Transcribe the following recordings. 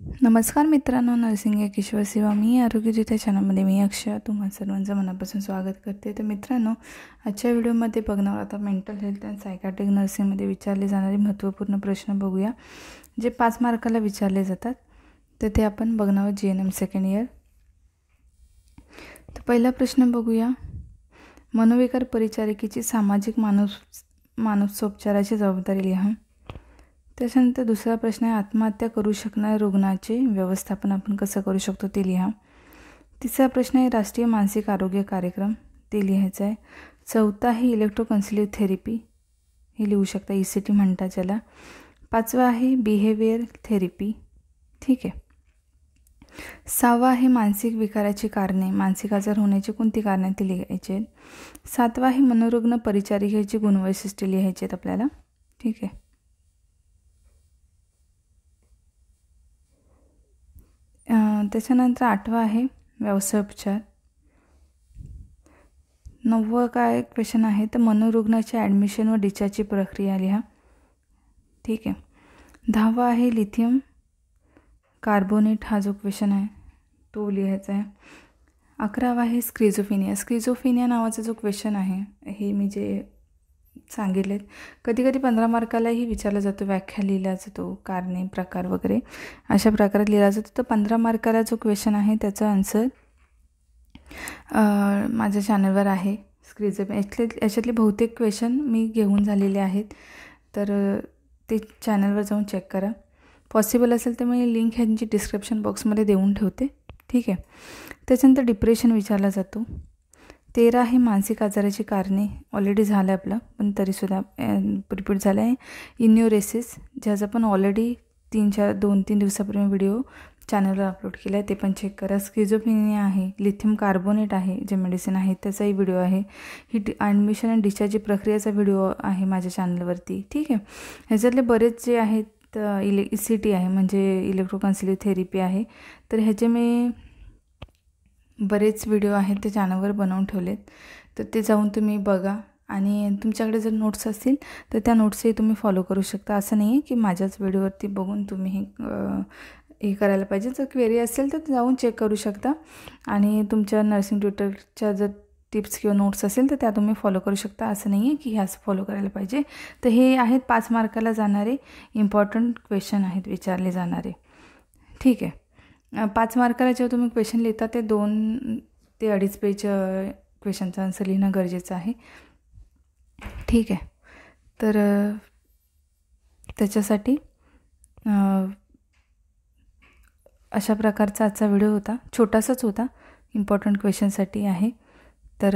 नमस्कार मित्रांनो, नर्सिंग या किशोर सेवा मी आरोग्यज्योती चॅनलमध्ये मी अक्षय तुम्हा सर्वांचं मनापासून स्वागत करते। तर मित्रांनो, आजच्या व्हिडिओमध्ये बघणार आता मेंटल हेल्थ अँड सायकाट्रिक नर्सिंगमध्ये विचारले जाणारे महत्त्वपूर्ण प्रश्न बघूया, जे 5 मार्काला विचारले जातात। तर ते आपण बघणार आहोत GNM सेकंड इयर। तर पहिला प्रश्न बघूया, मनोविकार परिचारिकेची सामाजिक मानसोपचाराची जबाबदारी लिहा। त्याच्यानंतर दुसरा प्रश्न आहे, आत्महत्या करू शकणाऱ्या रुग्णाचे व्यवस्थापन आपण कसं करू शकतो ते लिहा। तिसरा प्रश्न आहे, राष्ट्रीय मानसिक आरोग्य कार्यक्रम ते लिहायचं आहे। चौथा आहे इलेक्ट्रोकन्सल्टिव्ह थेरपी, हे लिहू शकता, ECT म्हणतात ज्याला। पाचवा आहे बिहेवियर थेरपी, ठीक आहे। सहावा आहे मानसिक विकाराची कारणे, मानसिक आजार होण्याची कोणती कारणे ते लिहायचे आहेत। सातवा आहे मनोरुग्ण परिचारिकेची गुणवैशिष्ट्ये लिहायची आहेत आपल्याला, ठीक आहे। त्याच्यानंतर आठवा आहे व्यवसायोपचार। नववा काय क्वेश्चन आहे, तर मनोरुग्णाच्या ॲडमिशन व डिस्चार्जची प्रक्रिया लिहा, ठीक आहे। 10वा आहे लिथियम कार्बोनेट, हा जो क्वेश्चन आहे तो लिहायचा आहे। 11वा आहे स्क्रिझोफेनिया नावाचा जो क्वेश्चन आहे, हे मी जे सांगितलेत, कधी कधी 15 मार्कालाही विचारला जातो, व्याख्या लिहिला जातो, कारणे प्रकार वगैरे अशा प्रकारात लिहिला जातो। तर 15 मार्काला जो क्वेश्चन आहे त्याचा आन्सर माझ्या चॅनलवर आहे। याच्यातले बहुतेक क्वेश्चन मी घेऊन झालेले आहेत, तर ते चॅनलवर जाऊन चेक करा। पॉसिबल असेल तर मी लिंक ह्यांची डिस्क्रिप्शन बॉक्समध्ये देऊन ठेवते, ठीक आहे। त्याच्यानंतर डिप्रेशन विचारला जातो। 13 आहे मानसिक आजाराची कारणे, ऑलरेडी झालं आपलं, पण तरीसुद्धा रिपीट झालं आहे। इन्युरेसिस, ज्याचा पण ऑलरेडी 2-3 दिवसापूर्वी व्हिडिओ चॅनलवर अपलोड केला आहे, ते पण चेक करा। स्किझोफ्रेनिया आहे, लिथियम कार्बोनेट आहे, जे मेडिसिन आहे त्याचाही व्हिडिओ आहे। ही ॲडमिशन आणि डिस्चार्जची प्रक्रियेचा व्हिडिओ आहे माझ्या चॅनलवरती, ठीक आहे। ह्याच्यातले बरेच जे आहेत ECT आहे, म्हणजे इलेक्ट्रोकन्सल्टिव्ह थेरपी आहे, तर ह्याचे मी बरेच व्हिडिओ आहेत ते चॅनलवर बनवून ठेवलेत, तर ते जाऊन तुम्ही बघा। आणि तुमच्याकडे जर नोट्स असतील तर त्या नोट्सही तुम्ही फॉलो करू शकता। असं नाही आहे की माझ्याच व्हिडिओवरती बघून तुम्ही हे करायला पाहिजे। जर क्वेरी असेल तर जाऊन चेक करू शकता, आणि तुमच्या नर्सिंग ट्युटरच्या जर टिप्स किंवा नोट्स असेल तर त्या तुम्ही फॉलो करू शकता। असं नाही आहे की ह्याच फॉलो करायला पाहिजे। तर हे आहेत 5 मार्काला जाणारे इम्पॉर्टंट क्वेश्चन आहेत विचारले जाणारे, ठीक आहे। 5 मार्काला जेव्हा तुम्ही क्वेश्चन लिहिता ते 2 ते 2.5 पेज क्वेश्चनचा आन्सर लिहिणं गरजेचं आहे, ठीक आहे। तर त्याच्यासाठी अशा प्रकारचा आजचा व्हिडिओ होता, छोटासाच होता, इम्पॉर्टंट क्वेश्चनसाठी आहे। तर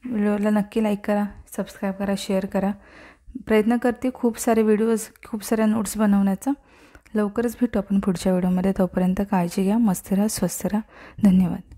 व्हिडिओला नक्की लाईक करा, सबस्क्राईब करा, शेअर करा। प्रयत्न करते खूप सारे व्हिडिओज, खूप साऱ्या नोट्स बनवण्याचा। लवकरच भेटू आपण पुढच्या व्हिडिओमध्ये, तोपर्यंत काळजी घ्या, मस्त राहा, स्वस्थ राहा, धन्यवाद।